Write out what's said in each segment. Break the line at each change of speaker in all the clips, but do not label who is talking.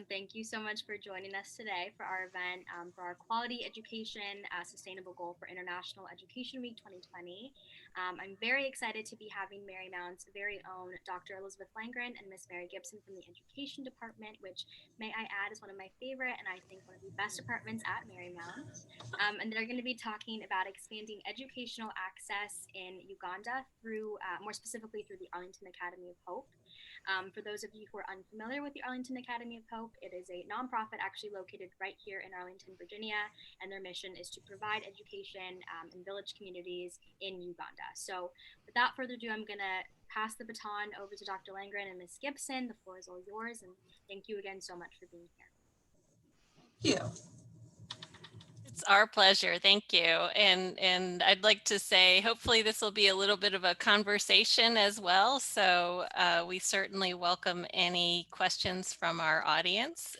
Thank you so much for joining us today for our event for our Quality Education Sustainable Goal for International Education Week 2020. I'm very excited to be having Marymount's very own Dr. Elizabeth Langran and Miss Mary Gibson from the Education Department, which, may I add, is one of my favorite and I think one of the best departments at Marymount. And they're going to be talking about expanding educational access in Uganda through, more specifically, through the Arlington Academy of Hope. For those of you who are unfamiliar with the Arlington Academy of Hope, it is a nonprofit actually located right here in Arlington, Virginia, and their mission is to provide education in village communities in Uganda. So without further ado, I'm going to pass the baton over to Dr. Langren and Ms. Gibson. The floor is all yours, and thank you again so much for being here.
Thank you.
It's our pleasure. Thank you. And I'd like to say, hopefully this will be a little bit of a conversation as well. So we certainly welcome any questions from our audience,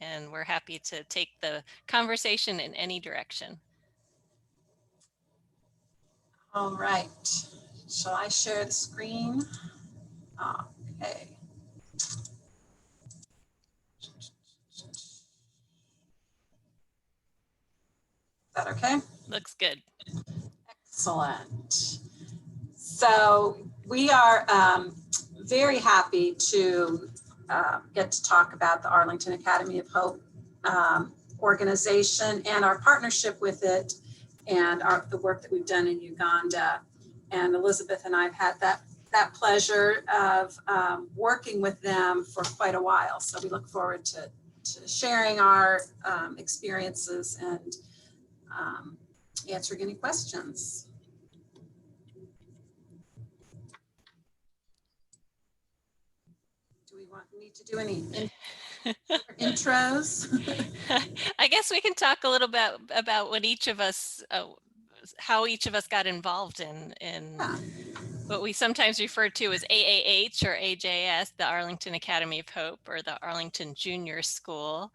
and we're happy to take the conversation in any direction.
All right. Shall I share the screen? Okay. Is that okay?
Looks good.
Excellent. So we are very happy to get to talk about the Arlington Academy of Hope organization and our partnership with it and the work that we've done in Uganda. And Elizabeth and I have had that pleasure of working with them for quite a while. So we look forward to sharing our experiences and answering any questions. Do we need to do any intros?
I guess we can talk a little bit about what each of us, how each of us got involved in what we sometimes refer to as AAH or AJS, the Arlington Academy of Hope, or the Arlington Junior School.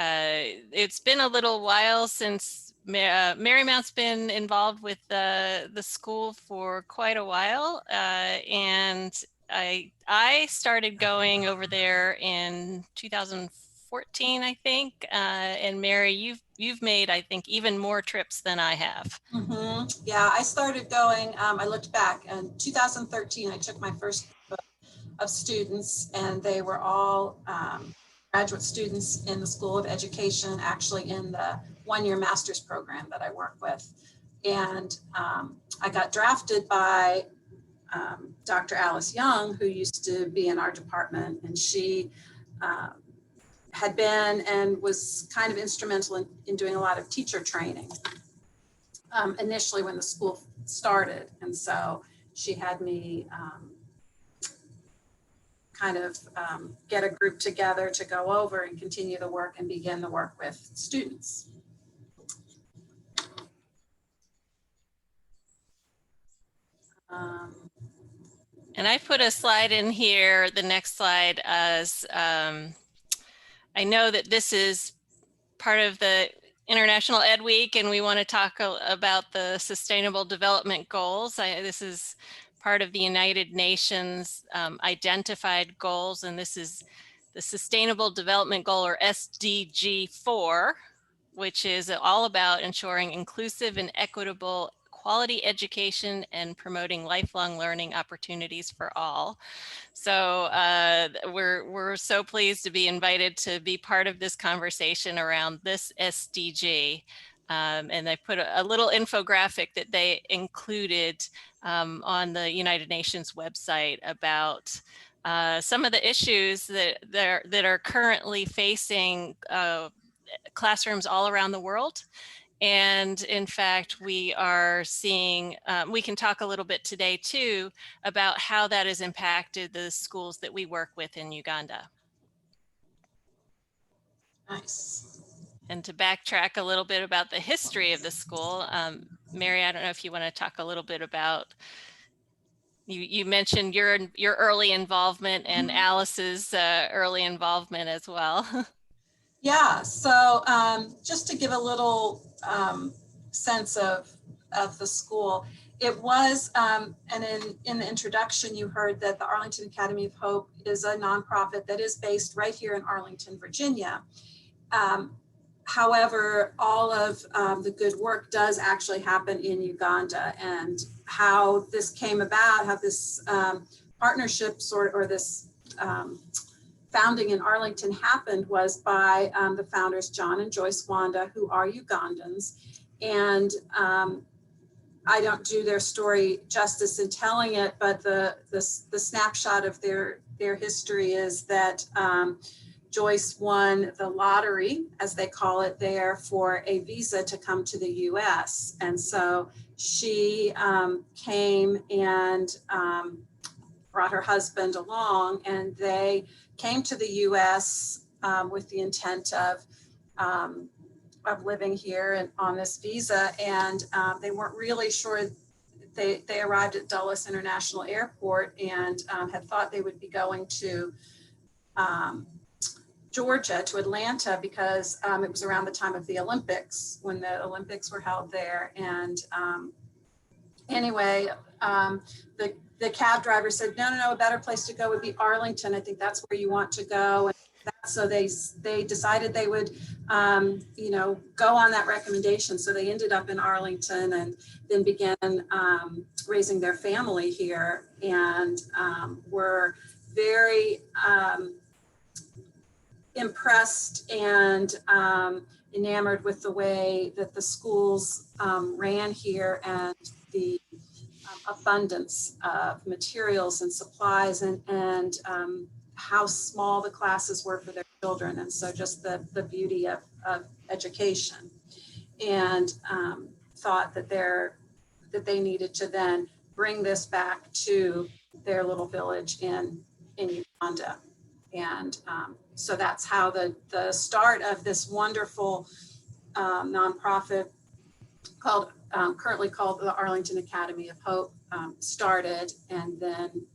It's been a little while since Marymount's been involved with the school for quite a while, and I started going over there in 2014, I think. And Mary, you've made, I think, even more trips than I have.
Mm-hmm. Yeah, I started going. I looked back in 2013. I took my first group of students, and they were all graduate students in the School of Education, actually in the one-year master's program that I work with. And I got drafted by Dr. Alice Young, who used to be in our department, and she had been and was kind of instrumental in doing a lot of teacher training initially when the school started. And so she had me kind of get a group together to go over and continue the work and begin the work with students.
And I put a slide in here, the next slide, as I know that this is part of the International Ed Week, and we want to talk about the Sustainable Development Goals. This is part of the United Nations identified goals, and this is the Sustainable Development Goal, or SDG 4, which is all about ensuring inclusive and equitable quality education and promoting lifelong learning opportunities for all. So we're so pleased to be invited to be part of this conversation around this SDG. And I put a little infographic that they included on the United Nations website about some of the issues that are currently facing classrooms all around the world. And in fact, we are seeing, we can talk a little bit today too about how that has impacted the schools that we work with in Uganda.
Nice.
And to backtrack a little bit about the history of the school, Mary, I don't know if you want to talk a little bit about, you mentioned your early involvement and Alice's early involvement as well.
Yeah, so just to give a little sense of the school, it was, and in the introduction, you heard that the Arlington Academy of Hope is a nonprofit that is based right here in Arlington, Virginia. However, all of the good work does actually happen in Uganda, and how this came about, how this partnership or this founding in Arlington happened was by the founders, John and Joyce Wanda, who are Ugandans. And I don't do their story justice in telling it, but the snapshot of their history is that Joyce won the lottery, as they call it there, for a visa to come to the US. And so she came and brought her husband along, and they came to the US with the intent of living here and on this visa. And they weren't really sure. They arrived at Dulles International Airport and had thought they would be going to Georgia, to Atlanta, because it was around the time of the Olympics, when the Olympics were held there. And anyway, the cab driver said, no, a better place to go would be Arlington. I think that's where you want to go. And so they decided they would, go on that recommendation. So they ended up in Arlington and then began raising their family here, and were very impressed and enamored with the way that the schools ran here, and the abundance of materials and supplies, and how small the classes were for their children. And so just the beauty of education, and thought that they needed to then bring this back to their little village in Uganda. And so that's how the start of this wonderful nonprofit currently called the Arlington Academy of Hope started, and then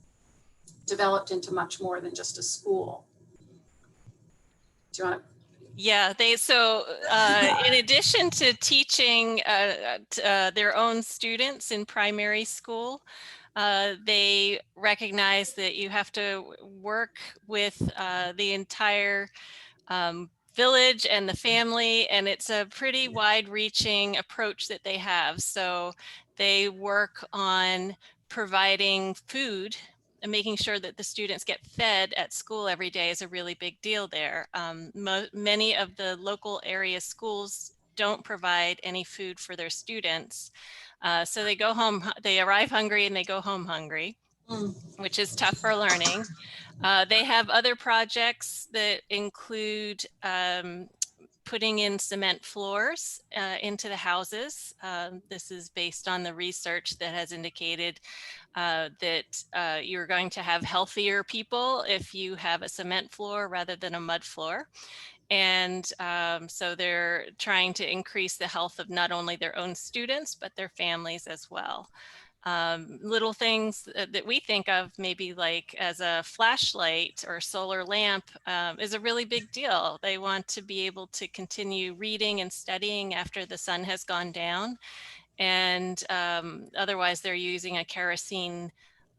developed into much more than just a school. Do you want to?
Yeah, in addition to teaching their own students in primary school, they recognize that you have to work with the entire village and the family, and it's a pretty wide-reaching approach that they have. So they work on providing food and making sure that the students get fed at school every day is a really big deal there. Many of the local area schools don't provide any food for their students. So they go home, they arrive hungry and they go home hungry, which is tough for learning. They have other projects that include putting in cement floors into the houses. This is based on the research that has indicated that you're going to have healthier people if you have a cement floor rather than a mud floor. And so they're trying to increase the health of not only their own students, but their families as well. Little things that we think of maybe like as a flashlight or solar lamp is a really big deal. They want to be able to continue reading and studying after the sun has gone down. And otherwise they're using a kerosene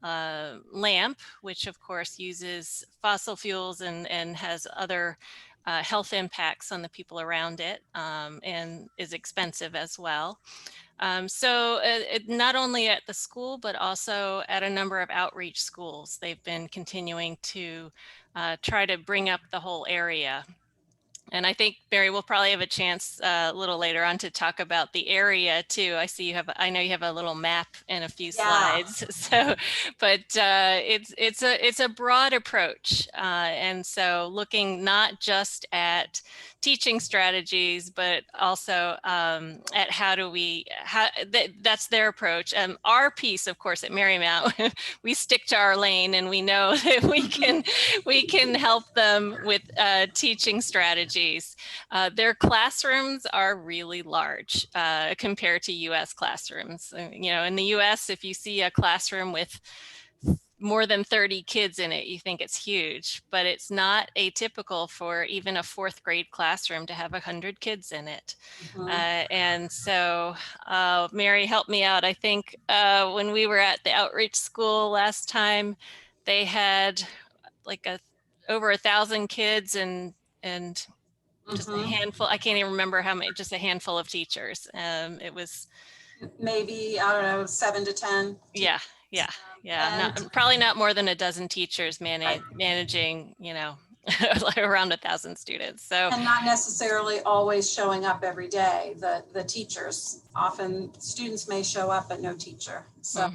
lamp, which of course uses fossil fuels and has other health impacts on the people around it, and is expensive as well. So not only at the school, but also at a number of outreach schools, they've been continuing to try to bring up the whole area. And I think, Mary, we'll probably have a chance a little later on to talk about the area too. I know you have a little map and a few slides. So, but it's a broad approach. And so looking not just at teaching strategies, but also at that's their approach. Our piece, of course, at Marymount, we stick to our lane, and we know that we can help them with teaching strategies. Their classrooms are really large compared to US classrooms. In the US, if you see a classroom with more than 30 kids in it, you think it's huge, but it's not atypical for even a 4th grade classroom to have 100 kids in it. And so Mary, helped me out. I think when we were at the outreach school last time, they had like over 1,000 kids and just a handful. I can't even remember how many, just a handful of teachers. It was
maybe, I don't know, 7 to 10.
Yeah. Probably not more than a dozen teachers managing, around 1,000 students. So,
and not necessarily always showing up every day. The teachers, often students may show up, but no teacher. So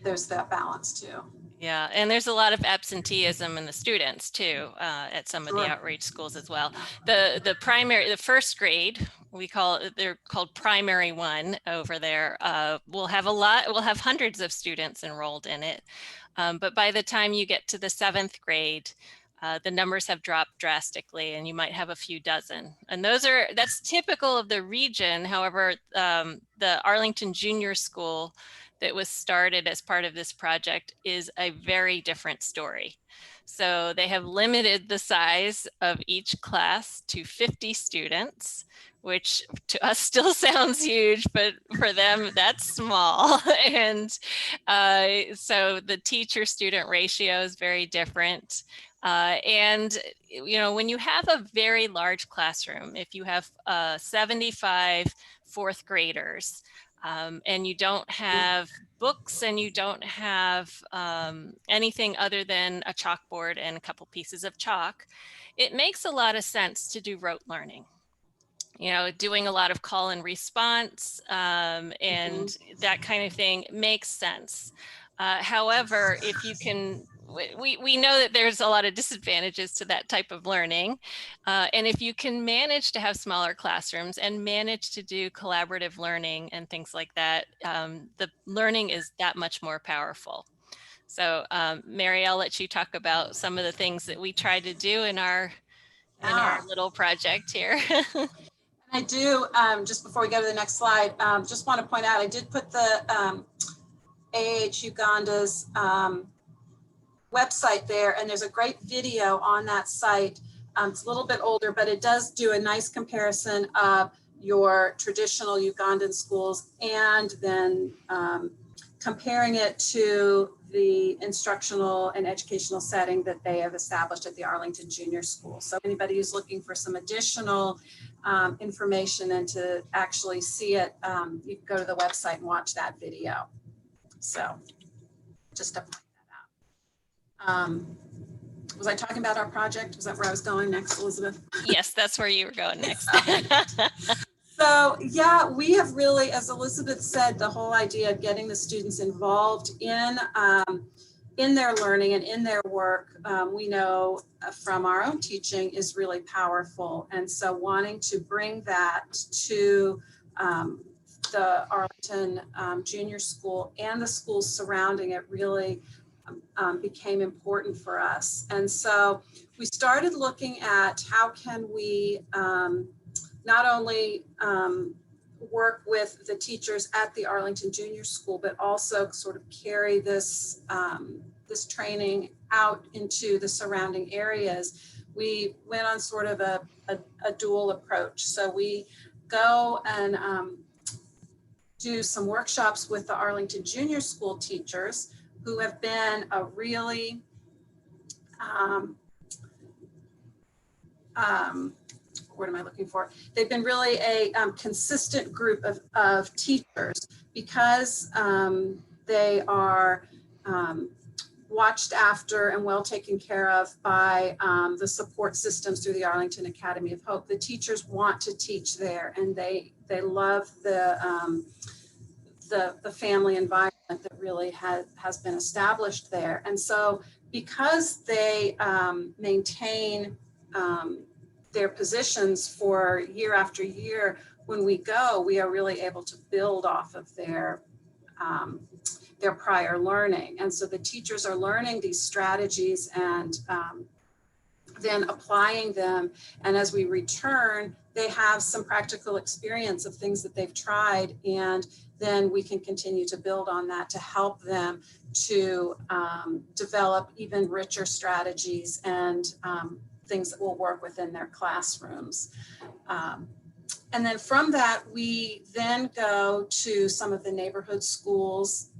there's that balance too.
Yeah, and there's a lot of absenteeism in the students too at some of the outreach schools as well. The 1st grade, they're called primary 1 over there. We'll have hundreds of students enrolled in it, but by the time you get to the 7th grade, the numbers have dropped drastically, and you might have a few dozen. And that's typical of the region. However, the Arlington Junior School that was started as part of this project is a very different story. So they have limited the size of each class to 50 students, which to us still sounds huge, but for them that's small. And so the teacher-student ratio is very different. And when you have a very large classroom, if you have 75 4th graders, and you don't have books and you don't have anything other than a chalkboard and a couple pieces of chalk, it makes a lot of sense to do rote learning. Doing a lot of call and response and that kind of thing makes sense. However, if you can, we know that there's a lot of disadvantages to that type of learning. And if you can manage to have smaller classrooms and manage to do collaborative learning and things like that, the learning is that much more powerful. So Mary, I'll let you talk about some of the things that we tried to do in our little project here.
I do, just before we go to the next slide, just want to point out, I did put the Uganda's website there, and there's a great video on that site. It's a little bit older, but it does do a nice comparison of your traditional Ugandan schools and then comparing it to the instructional and educational setting that they have established at the Arlington Junior School. So anybody who's looking for some additional information and to actually see it, you can go to the website and watch that video. So just to point that out. Was I talking about our project? Was that where I was going next, Elizabeth?
Yes, that's where you were going next.
So yeah, we have really, as Elizabeth said, the whole idea of getting the students involved in their learning and in their work, we know from our own teaching is really powerful. And so wanting to bring that to the Arlington Junior School and the schools surrounding it really became important for us. And so we started looking at how can we not only work with the teachers at the Arlington Junior School, but also sort of carry this this training out into the surrounding areas. We went on sort of a dual approach. So we go and do some workshops with the Arlington Junior School teachers who have been a really what am I looking for? They've been really a consistent group of teachers because they are watched after and well taken care of by the support systems through the Arlington Academy of Hope. The teachers want to teach there, and they love the family environment that really has been established there. And so because they maintain their positions for year after year, when we go, we are really able to build off of their prior learning. And so the teachers are learning these strategies and then applying them. And as we return, they have some practical experience of things that they've tried, and then we can continue to build on that to help them to develop even richer strategies and things that will work within their classrooms. And then from that, we then go to some of the neighborhood schools,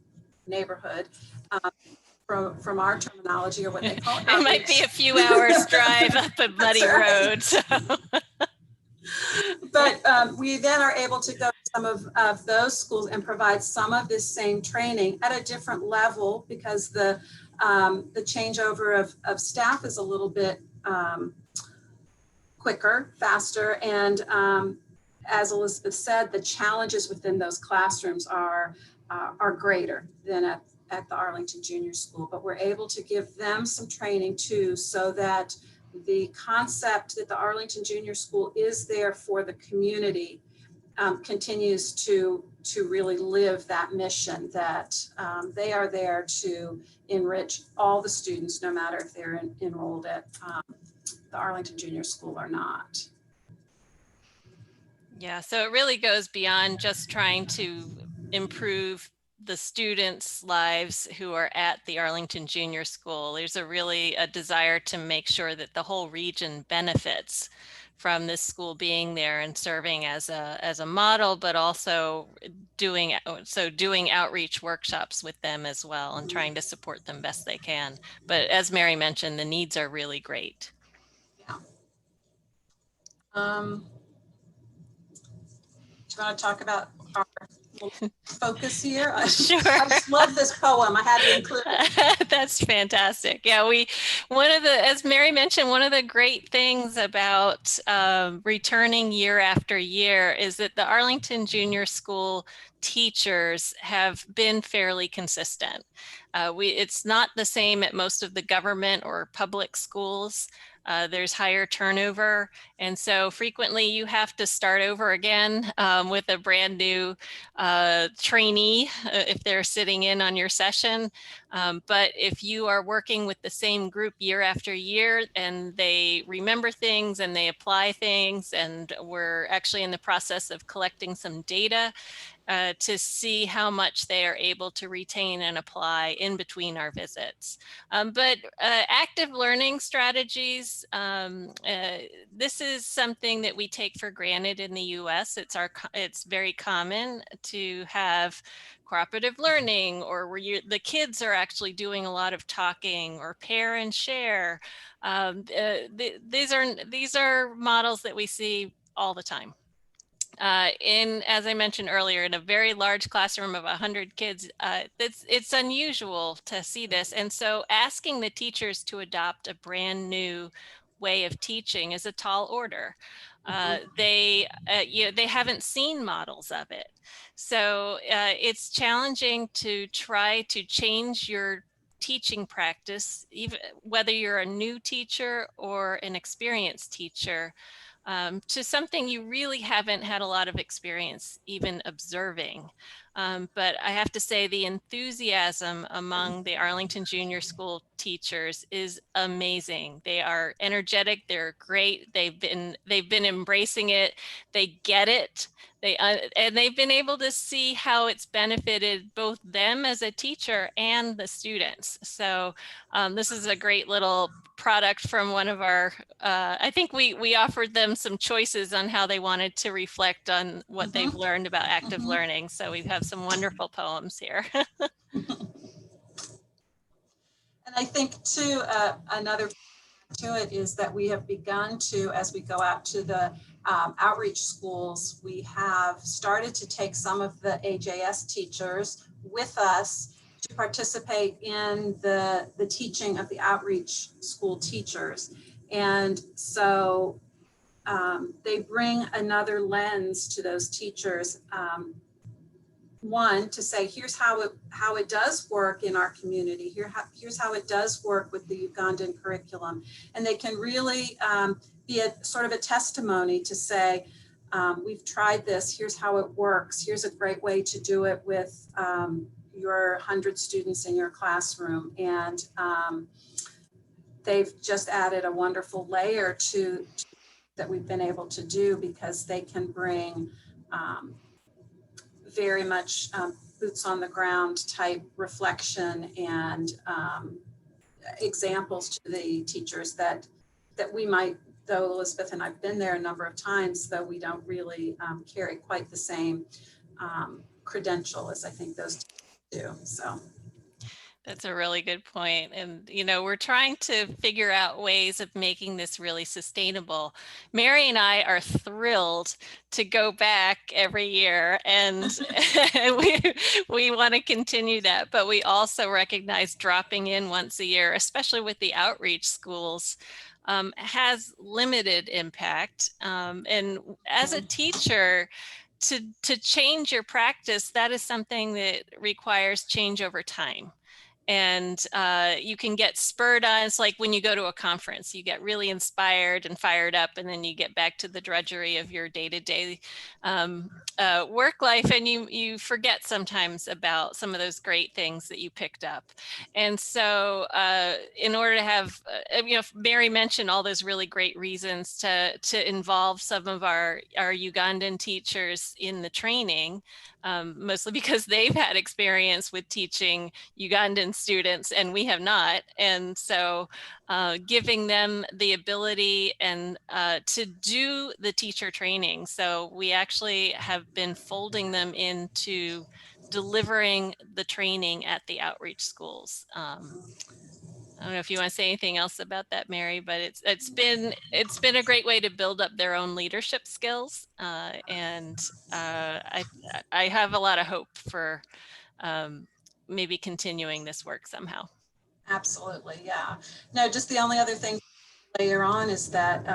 from our terminology, or what they call
It might be a few hours drive up a muddy road. So.
But we then are able to go to some of those schools and provide some of this same training at a different level, because the changeover of staff is a little bit quicker, faster, and as Elizabeth said, the challenges within those classrooms are greater than at the Arlington Junior School, but we're able to give them some training too, so that the concept that the Arlington Junior School is there for the community continues to really live that mission, that they are there to enrich all the students, no matter if they're enrolled at the Arlington Junior School or not.
Yeah, so it really goes beyond just trying to improve the students' lives who are at the Arlington Junior School. There's a desire to make sure that the whole region benefits from this school being there and serving as a model, but also doing outreach workshops with them as well, and trying to support them best they can. But as Mary mentioned, the needs are really great.
Yeah. Do you want to talk about our focus here?
Sure.
I just love this poem. I had to include it.
That's fantastic. Yeah, as Mary mentioned, one of the great things about returning year after year is that the Arlington Junior School teachers have been fairly consistent. It's not the same at most of the government or public schools. There's higher turnover, and so frequently you have to start over again with a brand new trainee if they're sitting in on your session. But if you are working with the same group year after year, and they remember things and they apply things, and we're actually in the process of collecting some data to see how much they are able to retain and apply in between our visits. But active learning strategies, this is something that we take for granted in the US. It's very common to have cooperative learning, or where the kids are actually doing a lot of talking, or pair and share. These are models that we see all the time. As I mentioned earlier, in a very large classroom of 100 kids, it's unusual to see this. And so asking the teachers to adopt a brand new way of teaching is a tall order. They haven't seen models of it. So it's challenging to try to change your teaching practice, even whether you're a new teacher or an experienced teacher, to something you really haven't had a lot of experience even observing. But I have to say, the enthusiasm among the Arlington Junior School teachers is amazing. They are energetic, they're great, they've been embracing it, they get it. And they've been able to see how it's benefited both them as a teacher and the students. So this is a great little product from one of our, I think we offered them some choices on how they wanted to reflect on what they've learned about active learning. So we have some wonderful poems here.
And I think too, another to it is that we have begun to, as we go out to the outreach schools, we have started to take some of the AJS teachers with us to participate in the teaching of the outreach school teachers. And so they bring another lens to those teachers. One, to say, here's how it does work in our community. Here's how it does work with the Ugandan curriculum. And they can really be a sort of a testimony to say, we've tried this, here's how it works. Here's a great way to do it with your 100 students in your classroom. And they've just added a wonderful layer to that we've been able to do, because they can bring very much boots on the ground type reflection and examples to the teachers that we might, though Elizabeth and I've been there a number of times, though we don't really carry quite the same credential as I think those do. So
that's a really good point. And, you know, we're trying to figure out ways of making this really sustainable. Mary and I are thrilled to go back every year, and we want to continue that. But we also recognize dropping in once a year, especially with the outreach schools, has limited impact. And as a teacher, to change your practice, that is something that requires change over time. And you can get spurred on. It's like when you go to a conference, you get really inspired and fired up, and then you get back to the drudgery of your day-to-day work life, and you forget sometimes about some of those great things that you picked up. And so in order to have, you know, Mary mentioned all those really great reasons to involve some of our Ugandan teachers in the training, mostly because they've had experience with teaching Ugandan students and we have not. And so giving them the ability and to do the teacher training. So we actually have been folding them into delivering the training at the outreach schools. I don't know if you want to say anything else about that, Mary, but it's been a great way to build up their own leadership skills, and I have a lot of hope for maybe continuing this work somehow.
absolutely, yeah. No, just the only other thing later on is that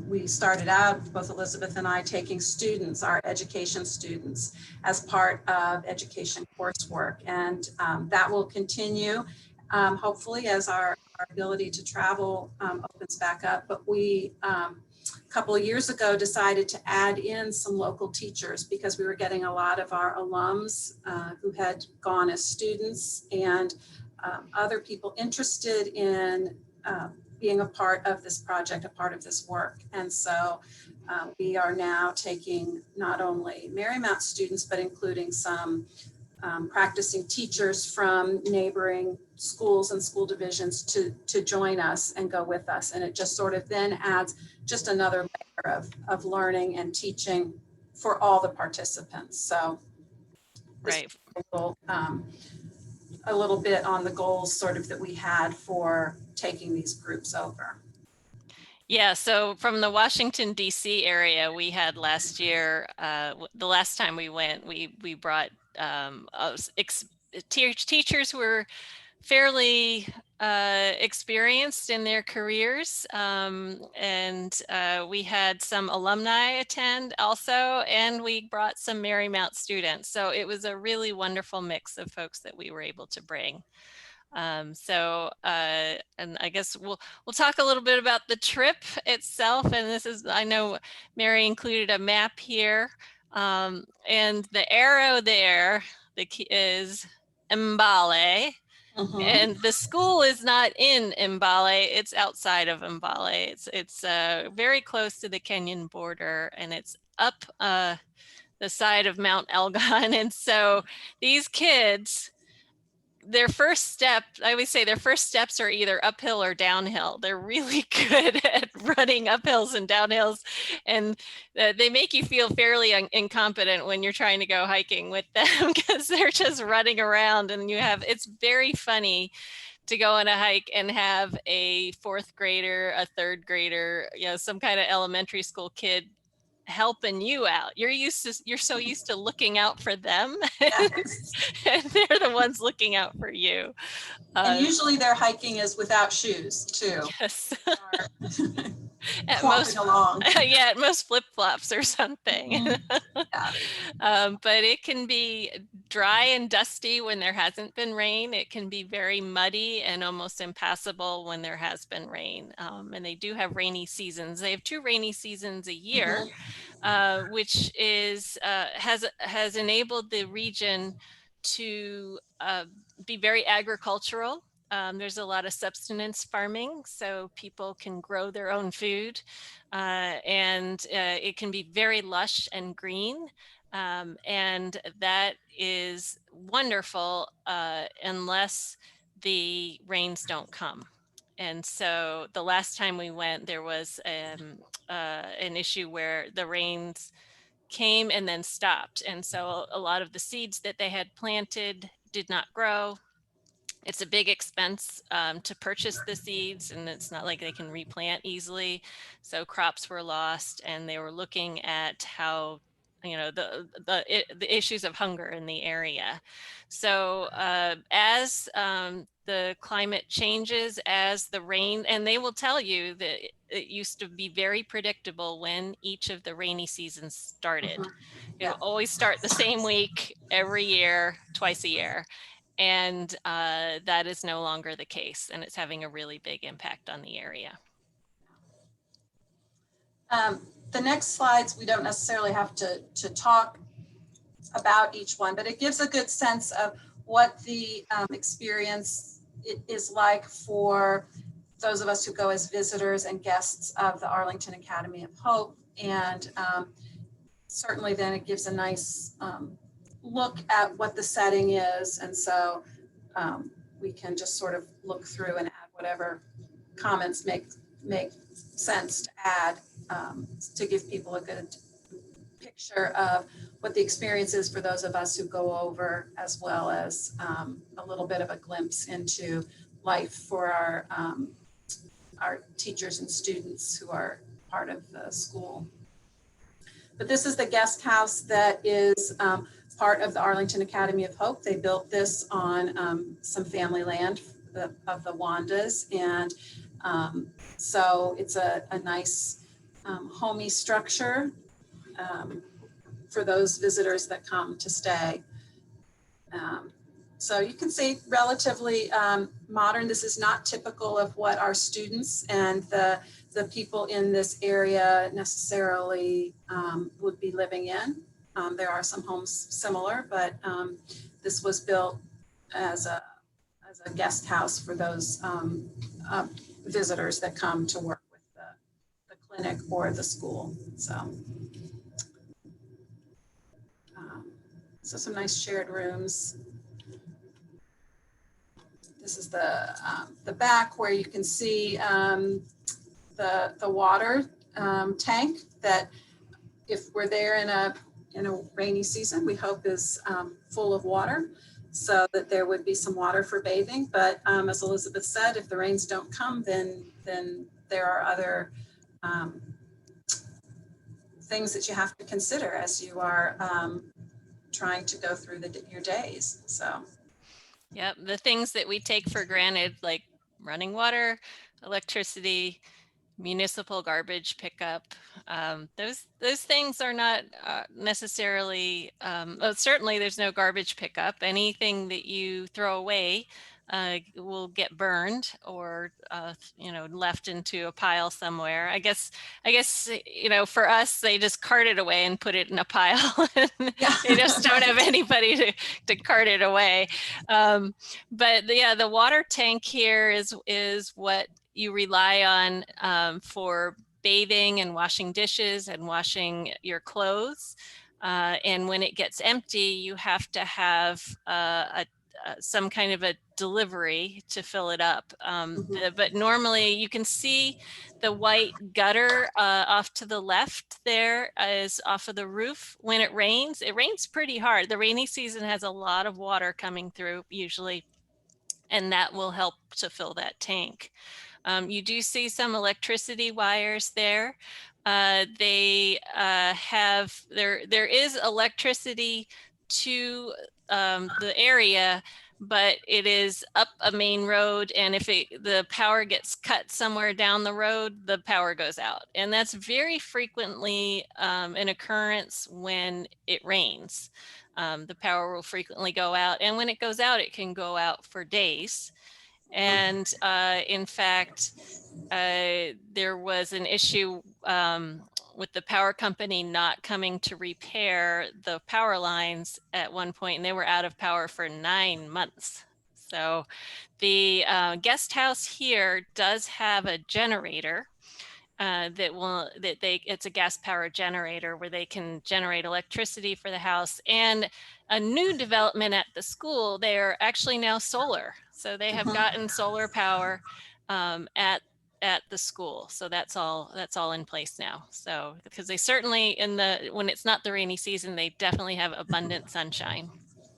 we started out, both Elizabeth and I, taking students, our education students, as part of education coursework, and that will continue. Hopefully, as our ability to travel opens back up. But we, a couple of years ago, decided to add in some local teachers because we were getting a lot of our alums who had gone as students and other people interested in being a part of this project, a part of this work. And so we are now taking not only Marymount students, but including some practicing teachers from neighboring schools and school divisions to join us and go with us. And it just sort of then adds just another layer of learning and teaching for all the participants. So
right.
A little bit on the goals sort of that we had for taking these groups over.
Yeah, so from the Washington, D.C. area, we had last year, the last time we went, we brought teachers who were fairly experienced in their careers, and we had some alumni attend also, and we brought some Marymount students. So it was a really wonderful mix of folks that we were able to bring. And I guess we'll talk a little bit about the trip itself. And this is, I know Mary included a map here, and the arrow there, the key is Mbale. And the school is not in Mbale, it's outside of Mbale. It's very close to the Kenyan border, and it's up the side of Mount Elgon. And so these kids, their first step, I always say their first steps are either uphill or downhill. They're really good at running uphills and downhills, and they make you feel fairly incompetent when you're trying to go hiking with them because they're just running around, and it's very funny to go on a hike and have a fourth grader, a third grader, some kind of elementary school kid helping you out. You're so used to looking out for them,
Yes.
and they're the ones looking out for you.
And usually their hiking is without shoes too.
Yes.
At most, along.
Yeah, at most flip-flops or something.
Mm-hmm. Yeah.
But it can be dry and dusty when there hasn't been rain. It can be very muddy and almost impassable when there has been rain. And they do have rainy seasons. They have 2 rainy seasons a year, which is has enabled the region to be very agricultural. There's a lot of subsistence farming, so people can grow their own food, and it can be very lush and green. And that is wonderful unless the rains don't come. And so the last time we went, there was an issue where the rains came and then stopped. And so a lot of the seeds that they had planted did not grow. It's a big expense to purchase the seeds, and it's not like they can replant easily. So crops were lost, and they were looking at how, the issues of hunger in the area. So as the climate changes, as the rain, and they will tell you that it used to be very predictable when each of the rainy seasons started. It
Yeah.
will always start the same week every year, twice a year. And that is no longer the case, and it's having a really big impact on the area.
The next slides, we don't necessarily have to talk about each one, but it gives a good sense of what the experience is like for those of us who go as visitors and guests of the Arlington Academy of Hope. And certainly then it gives a nice look at what the setting is. And so we can just sort of look through and add whatever comments make sense to add to give people a good picture of what the experience is for those of us who go over, as well as a little bit of a glimpse into life for our teachers and students who are part of the school. But this is the guest house that is part of the Arlington Academy of Hope. They built this on some family land of the Wandas. And so it's a nice homey structure for those visitors that come to stay. So you can see relatively modern. This is not typical of what our students and the people in this area necessarily would be living in. There are some homes similar, but this was built as a guest house for those visitors that come to work with the clinic or the school. So some nice shared rooms. This is the back where you can see the water tank that, if we're there in a rainy season, we hope is full of water, so that there would be some water for bathing. But as Elizabeth said, if the rains don't come, then there are other things that you have to consider as you are trying to go through your days. So.
Yep, the things that we take for granted, like running water, electricity, municipal garbage pickup, those things are not necessarily, well, certainly there's no garbage pickup. Anything that you throw away will get burned or left into a pile somewhere. I guess for us, they just cart it away and put it in a pile. And they just don't have anybody to cart it away. But yeah, the water tank here is what you rely on for bathing and washing dishes and washing your clothes. And when it gets empty, you have to have some kind of a delivery to fill it up. But normally you can see the white gutter off to the left there is off of the roof. When it rains pretty hard. The rainy season has a lot of water coming through usually, and that will help to fill that tank. You do see some electricity wires there. There is electricity to the area, but it is up a main road, and if the power gets cut somewhere down the road, the power goes out. And that's very frequently an occurrence when it rains. The power will frequently go out, and when it goes out, it can go out for days. And in fact, there was an issue with the power company not coming to repair the power lines at one point, and they were out of power for 9 months. So the guest house here does have a generator it's a gas powered generator where they can generate electricity for the house. And a new development at the school, they are actually now solar. So they have gotten solar power at the school. So that's all in place now. So because they certainly when it's not the rainy season, they definitely have abundant sunshine.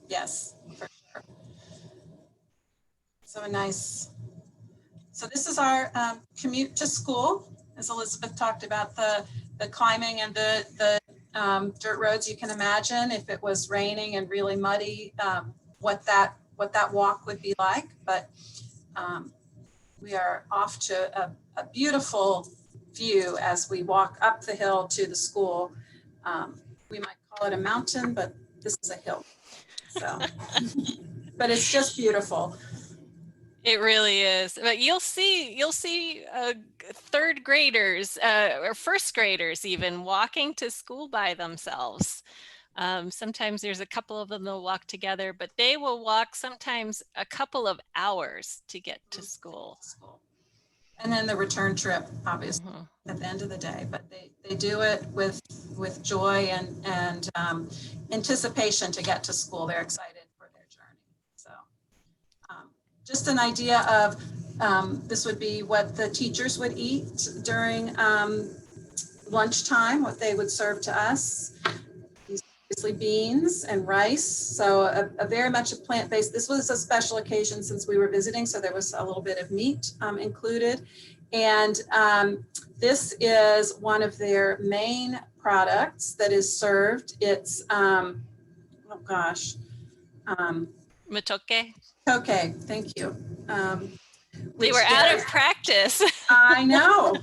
Yes, for sure. So nice. So this is our commute to school. As Elizabeth talked about, the climbing and the dirt roads, you can imagine if it was raining and really muddy, what that walk would be like. But we are off to a beautiful view as we walk up the hill to the school. We might call it a mountain, but this is a hill. So, but it's just beautiful.
It really is. But you'll see third graders or first graders even walking to school by themselves. Sometimes there's a couple of them that'll walk together, but they will walk sometimes a couple of hours to get to school.
And then the return trip, obviously, at the end of the day. But they do it with joy and anticipation to get to school. They're excited for their journey. So just an idea of this would be what the teachers would eat during lunchtime, what they would serve to us. Obviously beans and rice, so a very much a plant-based. This was a special occasion since we were visiting, so there was a little bit of meat included. And this is one of their main products that is served. It's,
Matoke.
Okay, thank you.
They were out of practice.
I know.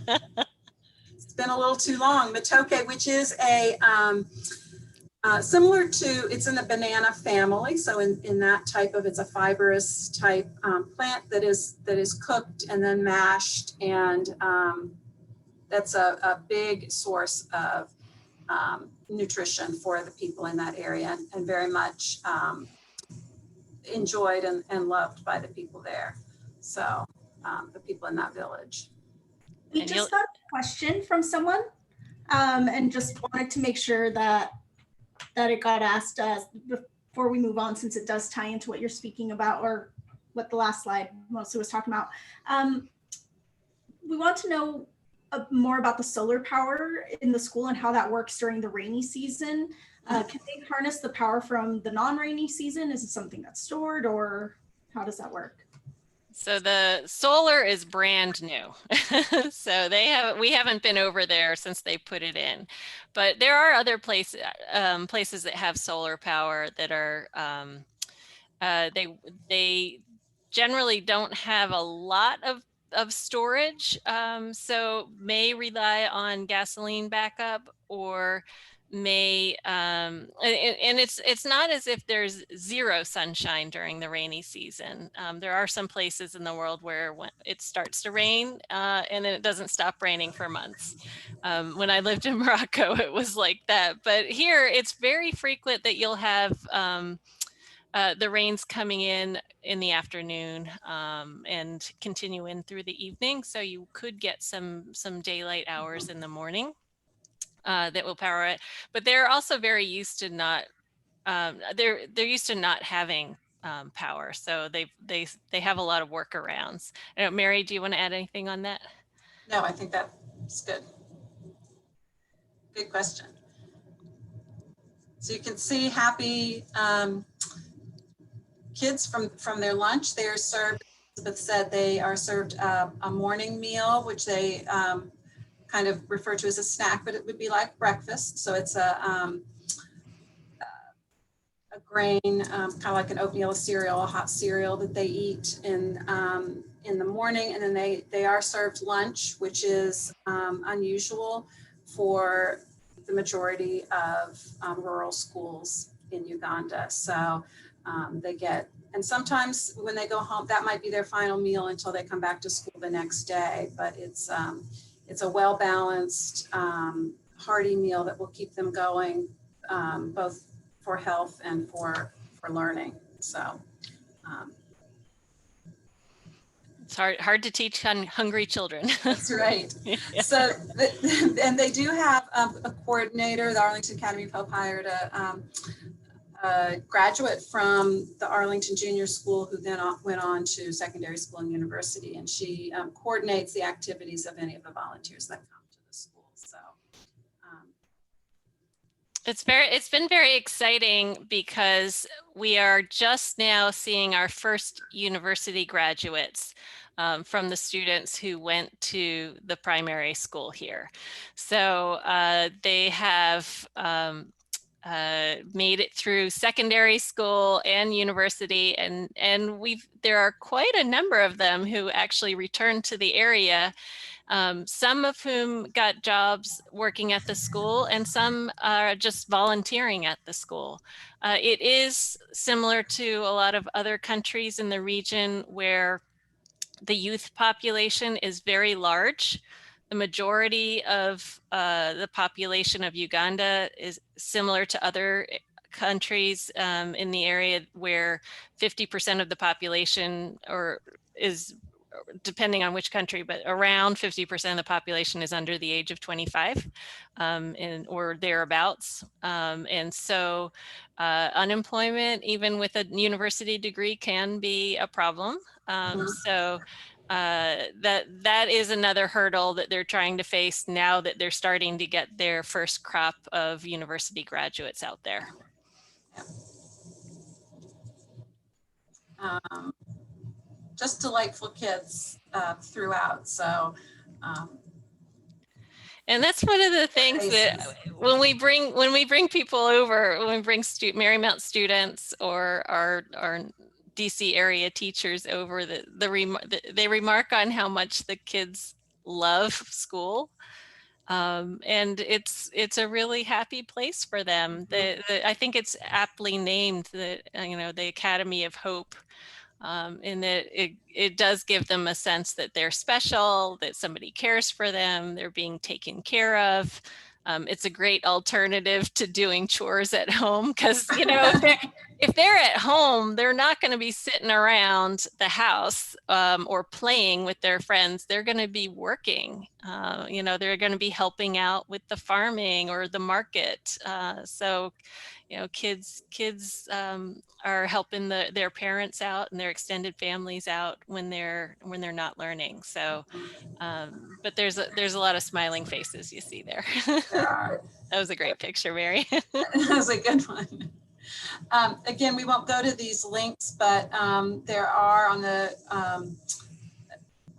It's been a little too long. Matoke, which is a similar to, it's in the banana family. So in that type of, it's a fibrous type plant that is cooked and then mashed. And that's a big source of nutrition for the people in that area and very much enjoyed and loved by the people there. So the people in that village.
We just got a question from someone and just wanted to make sure that it got asked before we move on, since it does tie into what you're speaking about or what the last slide mostly was talking about. We want to know more about the solar power in the school and how that works during the rainy season. Can they harness the power from the non-rainy season? Is it something that's stored, or how does that work?
So the solar is brand new. So we haven't been over there since they put it in, but there are other places that have solar power that are, they generally don't have a lot of storage. So may rely on gasoline backup or may and it's not as if there's zero sunshine during the rainy season. There are some places in the world where when it starts to rain and then it doesn't stop raining for months. When I lived in Morocco, it was like that, but here it's very frequent that you'll have the rains coming in the afternoon and continue in through the evening, so you could get some daylight hours in the morning that will power it. But they're also very used to not they're used to not having power, so they have a lot of workarounds. Mary, do you want to add anything on that?
No, I think that's good. Good question. So you can see happy kids from their lunch. They are served, Elizabeth said, they are served a morning meal, which they kind of refer to as a snack, but it would be like breakfast. So it's a grain, kind of like an oatmeal cereal, a hot cereal that they eat in the morning. And then they are served lunch, which is unusual for the majority of rural schools in Uganda. So they get, and sometimes when they go home, that might be their final meal until they come back to school the next day. But it's a well-balanced, hearty meal that will keep them going, both for health and for learning. So
It's hard to teach hungry children.
That's right.
Yeah.
So, and they do have a coordinator. The Arlington Academy of Hope hired a graduate from the Arlington Junior School who then went on to secondary school and university, and she coordinates the activities of any of the volunteers that come to the school. So
it's been very exciting because we are just now seeing our first university graduates from the students who went to the primary school here. So they have made it through secondary school and university, and there are quite a number of them who actually returned to the area. Some of whom got jobs working at the school, and some are just volunteering at the school. It is similar to a lot of other countries in the region where the youth population is very large. The majority of the population of Uganda is similar to other countries in the area where 50% of the population is, depending on which country, but around 50% of the population is under the age of 25 or thereabouts. And so unemployment, even with a university degree, can be a problem. So that is another hurdle that they're trying to face now that they're starting to get their first crop of university graduates out there.
just delightful kids throughout. So
and that's one of the things that when we bring people over, when we bring Marymount students or our DC area teachers over, they remark on how much the kids love school. And it's a really happy place for them. I think it's aptly named the Academy of Hope. In that it does give them a sense that they're special, that somebody cares for them, they're being taken care of. It's a great alternative to doing chores at home because, if they're at home, they're not going to be sitting around the house or playing with their friends. They're going to be working. They're going to be helping out with the farming or the market. So kids are helping their parents out and their extended families out when they're not learning. So, but there's a lot of smiling faces you see there.
there are.
That was a great picture, Mary.
That was a good one. Again, we won't go to these links, but there are on the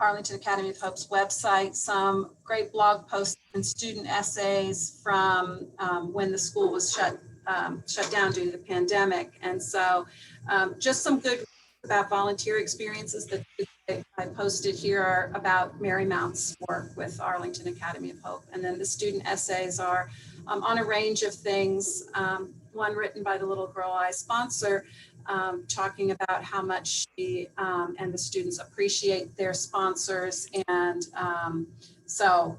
Arlington Academy of Hope's website some great blog posts and student essays from when the school was shut down due to the pandemic. And so just some good about volunteer experiences that I posted here are about Marymount's work with Arlington Academy of Hope. And then the student essays are on a range of things. One written by the little girl I sponsor, talking about how much she and the students appreciate their sponsors. And so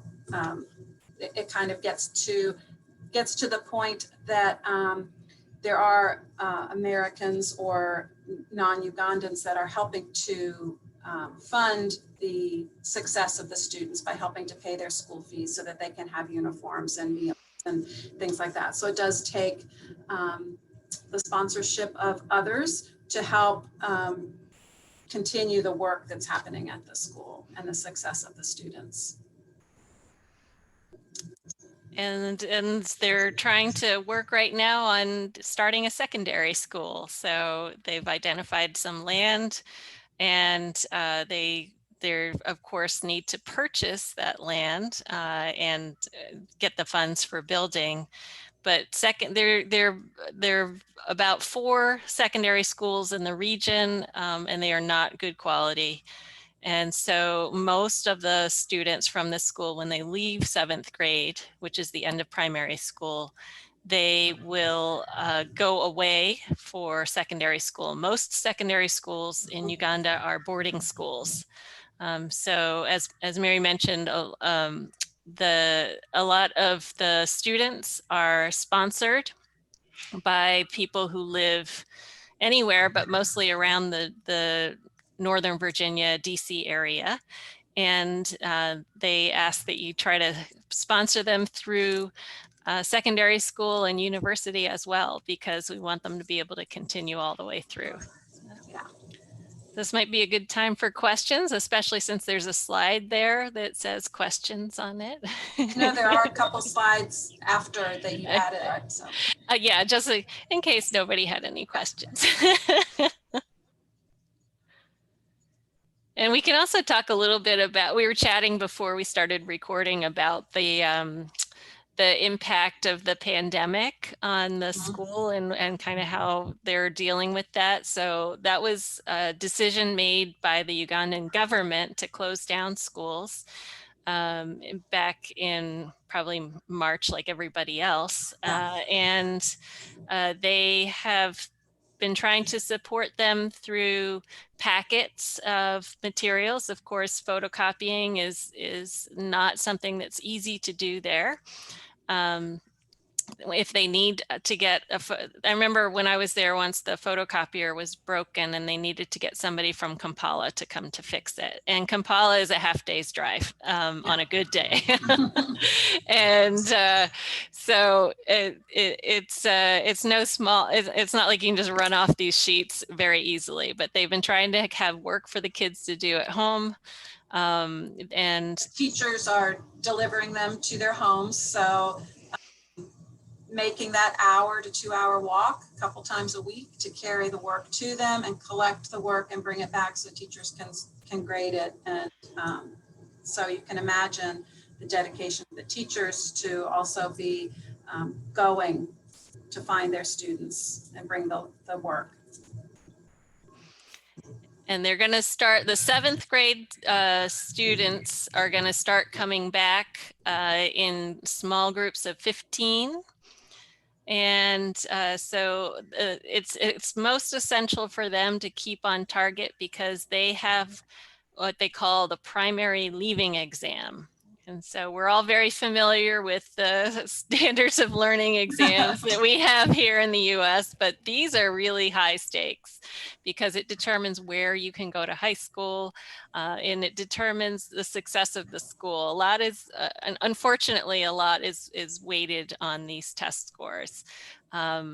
it kind of gets to the point that there are Americans or non-Ugandans that are helping to fund the success of the students by helping to pay their school fees so that they can have uniforms and meals and things like that. So it does take the sponsorship of others to help continue the work that's happening at the school and the success of the students.
And they're trying to work right now on starting a secondary school. So they've identified some land, and they of course need to purchase that land and get the funds for building. But there are about 4 secondary schools in the region, and they are not good quality. And so most of the students from this school, when they leave 7th grade, which is the end of primary school, they will go away for secondary school. Most secondary schools in Uganda are boarding schools. So as Mary mentioned, a lot of the students are sponsored by people who live anywhere, but mostly around the Northern Virginia, DC area. And they ask that you try to sponsor them through secondary school and university as well, because we want them to be able to continue all the way through.
Yeah.
This might be a good time for questions, especially since there's a slide there that says questions on it.
No, there are a couple slides after that you added it. So.
Yeah, just in case nobody had any questions. And we can also talk a little bit about, we were chatting before we started recording about the impact of the pandemic on the school and kind of how they're dealing with that. So that was a decision made by the Ugandan government to close down schools back in probably March, like everybody else. And they have been trying to support them through packets of materials. Of course, photocopying is not something that's easy to do there. If they need to get I remember when I was there once, the photocopier was broken and they needed to get somebody from Kampala to come to fix it. And Kampala is a half day's drive on a good day. And so it's no small, it's not like you can just run off these sheets very easily, but they've been trying to have work for the kids to do at home. And
teachers are delivering them to their homes. So making that hour to 2 hour walk a couple times a week to carry the work to them and collect the work and bring it back so teachers can grade it. And so you can imagine the dedication of the teachers to also be going to find their students and bring the work.
And they're going to start, the 7th grade students are going to start coming back in small groups of 15. And so it's most essential for them to keep on target because they have what they call the primary leaving exam. And so we're all very familiar with the standards of learning exams that we have here in the US, but these are really high stakes because it determines where you can go to high school and it determines the success of the school. A lot is, unfortunately, a lot is weighted on these test scores.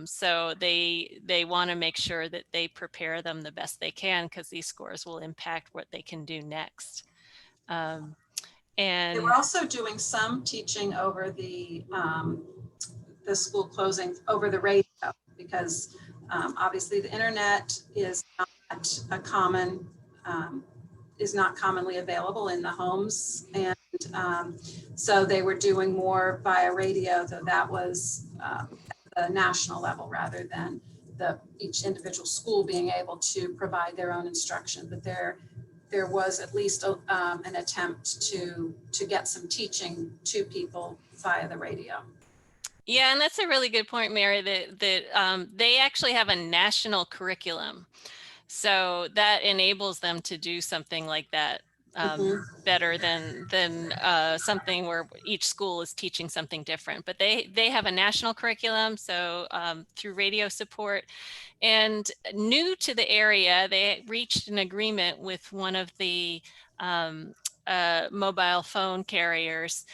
So they want to make sure that they prepare them the best they can because these scores will impact what they can do next. And
they were also doing some teaching over the school closing over the radio because obviously the internet is not a common is not commonly available in the homes, and so they were doing more via radio, though that was at the national level rather than each individual school being able to provide their own instruction. But there was at least an attempt to get some teaching to people via the radio.
Yeah, and that's a really good point, Mary, that they actually have a national curriculum. So that enables them to do something like that better than something where each school is teaching something different. But they have a national curriculum, so through radio support. And new to the area, they reached an agreement with one of the mobile phone carriers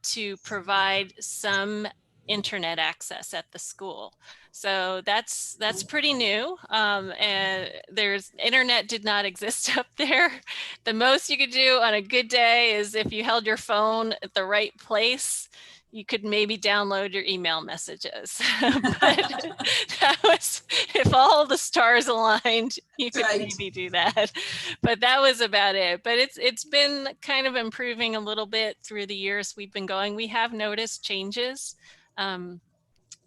to provide some internet access at the school. So that's pretty new. And internet did not exist up there. The most you could do on a good day is if you held your phone at the right place, you could maybe download your email messages. But that was, if all the stars aligned, you could maybe do that. But that was about it. But it's been kind of improving a little bit through the years we've been going. We have noticed changes.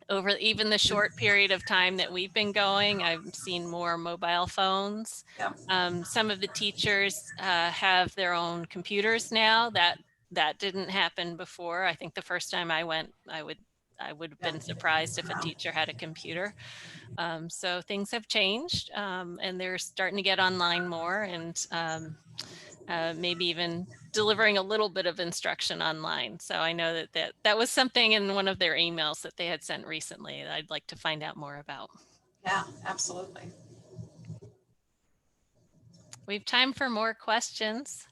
Over even the short period of time that we've been going, I've seen more mobile phones. Yeah. Some of the teachers have their own computers now. That didn't happen before. I think the first time I went, I would have been surprised if a teacher had a computer. So things have changed, and they're starting to get online more, and maybe even delivering a little bit of instruction online. So I know that was something in one of their emails that they had sent recently that I'd like to find out more about.
Yeah, absolutely.
We have time for more questions.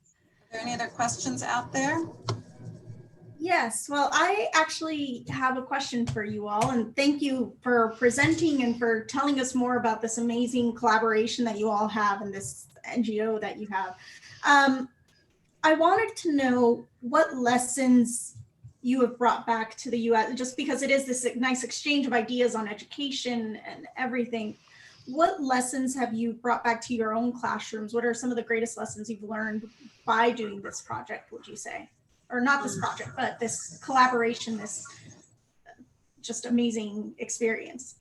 Are there any other questions out there?
Yes, well, I actually have a question for you all, and thank you for presenting and for telling us more about this amazing collaboration that you all have and this NGO that you have. I wanted to know what lessons you have brought back to the US, just because it is this nice exchange of ideas on education and everything. What lessons have you brought back to your own classrooms? What are some of the greatest lessons you've learned by doing this project, would you say? Or not this project, but this collaboration, this just amazing experience?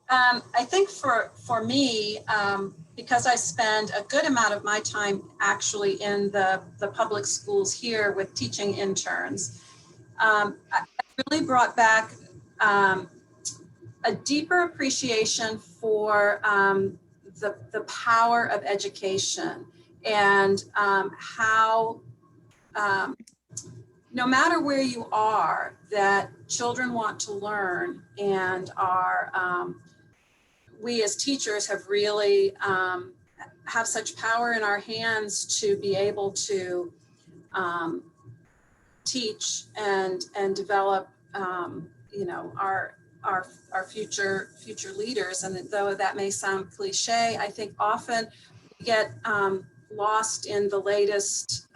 I think for me, because I spend a good amount of my time actually in the public schools here with teaching interns, I really brought back a deeper appreciation for the power of education and how no matter where you are, that children want to learn and are, we as teachers have really have such power in our hands to be able to teach and develop, you know, our future leaders. And though that may sound cliche, I think often we get lost in the latest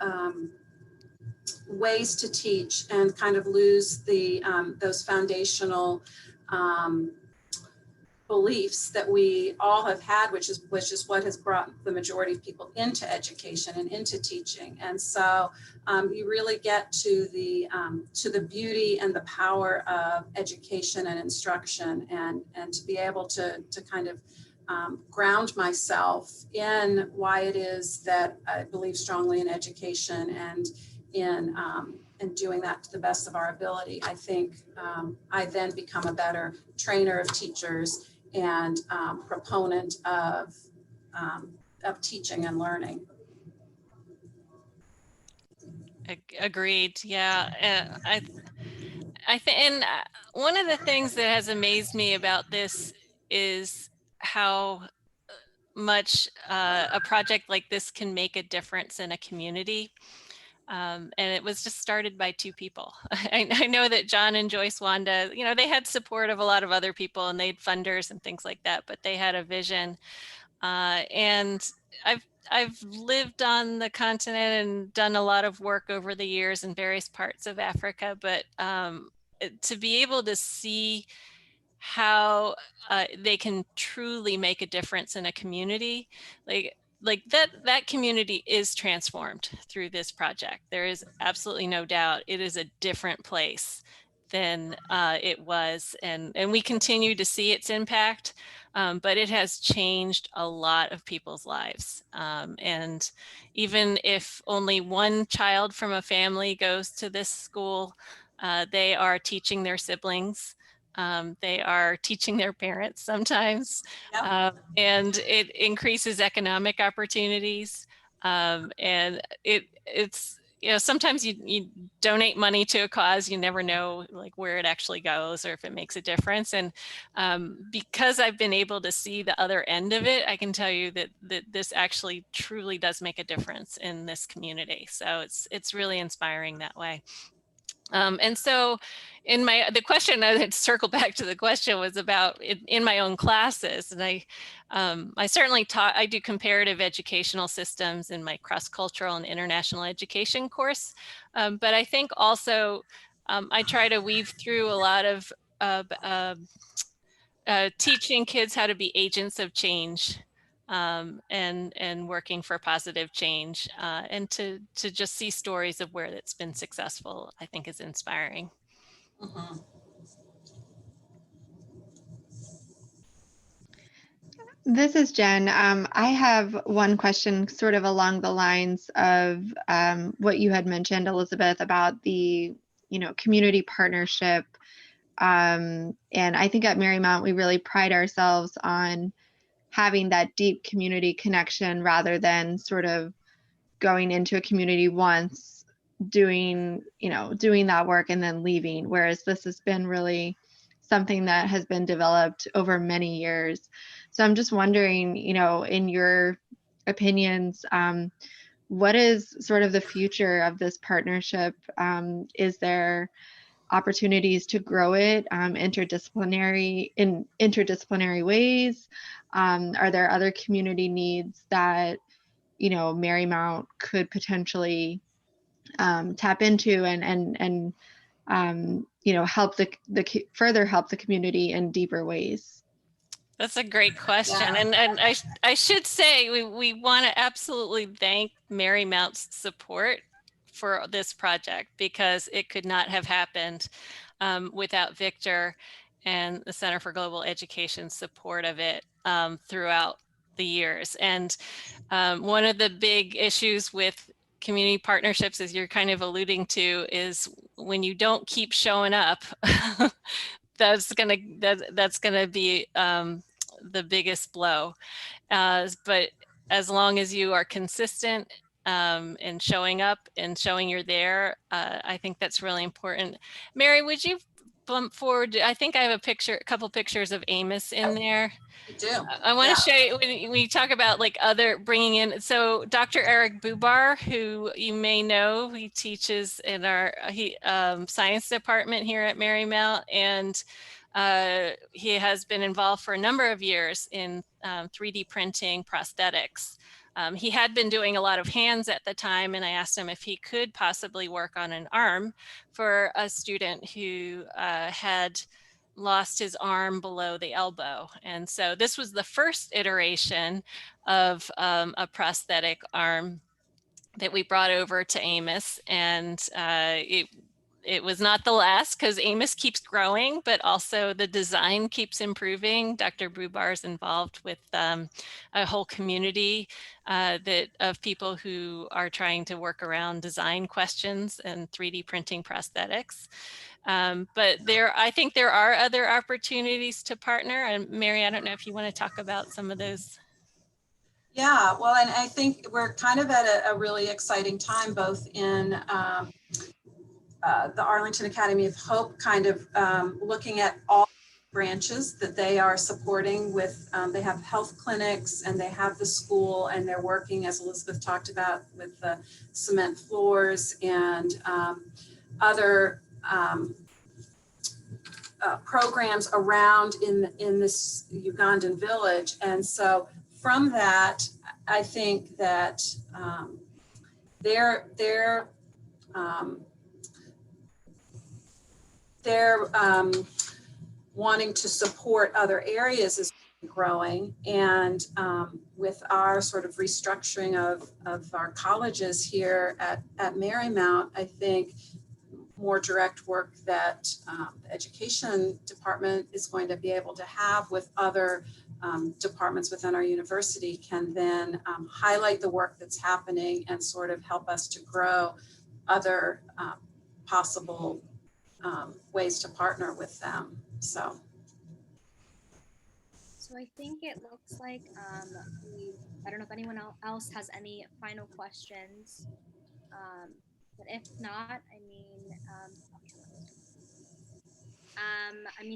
ways to teach and kind of lose the those foundational beliefs that we all have had, which is what has brought the majority of people into education and into teaching. And so you really get to the beauty and the power of education and instruction, and to be able to kind of ground myself in why it is that I believe strongly in education and in doing that to the best of our ability. I think I then become a better trainer of teachers and proponent of teaching and learning.
Agreed. Yeah, I think, and one of the things that has amazed me about this is how much a project like this can make a difference in a community. And it was just started by two people. I know that John and Joyce Wanda, you know, they had support of a lot of other people and they had funders and things like that, but they had a vision. And I've lived on the continent and done a lot of work over the years in various parts of Africa, but to be able to see how they can truly make a difference in a community, like that community is transformed through this project. There is absolutely no doubt it is a different place than it was, and we continue to see its impact, but it has changed a lot of people's lives. And even if only one child from a family goes to this school, they are teaching their siblings. They are teaching their parents sometimes,
Yep.
and it increases economic opportunities. And it's, you know, sometimes you donate money to a cause, you never know like where it actually goes or if it makes a difference. And because I've been able to see the other end of it, I can tell you that this actually truly does make a difference in this community. So it's really inspiring that way. And so the question, I had to circle back to the question, was about in my own classes. And I certainly I do comparative educational systems in my cross-cultural and international education course. But I think also I try to weave through a lot of teaching kids how to be agents of change, and working for positive change, and to just see stories of where it's been successful, I think is inspiring.
Mm-hmm.
This is Jen. I have one question sort of along the lines of what you had mentioned, Elizabeth, about the, you know, community partnership. And I think at Marymount, we really pride ourselves on having that deep community connection rather than sort of going into a community once, doing that work and then leaving. Whereas this has been really something that has been developed over many years. So I'm just wondering, in your opinions, what is sort of the future of this partnership? Is there opportunities to grow it in interdisciplinary ways? Are there other community needs that Marymount could potentially tap into and further help the community in deeper ways?
That's a great question.
Yeah.
And I should say we want to absolutely thank Marymount's support for this project, because it could not have happened without Victor and the Center for Global Education's support of it throughout the years. And one of the big issues with community partnerships, as you're kind of alluding to, is when you don't keep showing up, that's gonna be the biggest blow. But as long as you are consistent in showing up and showing you're there, I think that's really important. Mary, would you bump forward? I think I have a couple pictures of Amos in there.
You do.
I want
Yeah.
to show you when you talk about like other bringing in. So Dr. Eric Bubar, who you may know, he teaches in our science department here at Marymount, and he has been involved for a number of years in 3D printing prosthetics. He had been doing a lot of hands at the time, and I asked him if he could possibly work on an arm for a student who had lost his arm below the elbow. And so this was the first iteration of a prosthetic arm that we brought over to Amos, and it was not the last, because Amos keeps growing, but also the design keeps improving. Dr. Brubar is involved with a whole community of people who are trying to work around design questions and 3D printing prosthetics. But I think there are other opportunities to partner. And Mary, I don't know if you want to talk about some of those.
Yeah, well, and I think we're kind of at a really exciting time, both in the Arlington Academy of Hope, kind of looking at all branches that they are supporting with, they have health clinics and they have the school, and they're working, as Elizabeth talked about, with the cement floors and other programs around in this Ugandan village. And so from that, I think that they're wanting to support other areas is growing. And with our sort of restructuring of our colleges here at Marymount, I think more direct work that the education department is going to be able to have with other departments within our university can then highlight the work that's happening and sort of help us to grow other possible ways to partner with them. So
I think it looks like I don't know if anyone else has any final questions, but if not,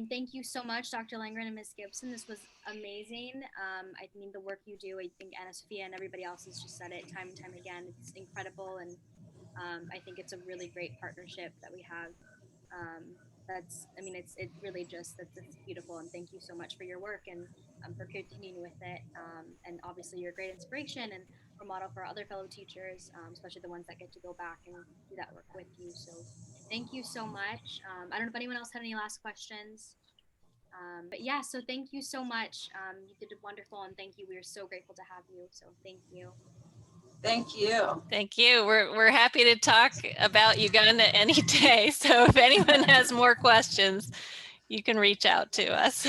thank you so much, Dr. Langran and Ms. Gibson. This was amazing. I mean, the work you do, I think Anna Sophia and everybody else has just said it time and time again. It's incredible, and I think it's a really great partnership that we have. It really just, that's beautiful, and thank you so much for your work and for continuing with it. And obviously you're a great inspiration and a model for other fellow teachers, especially the ones that get to go back and do that work with you. So thank you so much. I don't know if anyone else had any last questions. But yeah, so thank you so much. You did wonderful, and thank you. We are so grateful to have you. So thank you.
thank you.
Thank you. We're happy to talk about Uganda any day. So if anyone has more questions, you can reach out to us.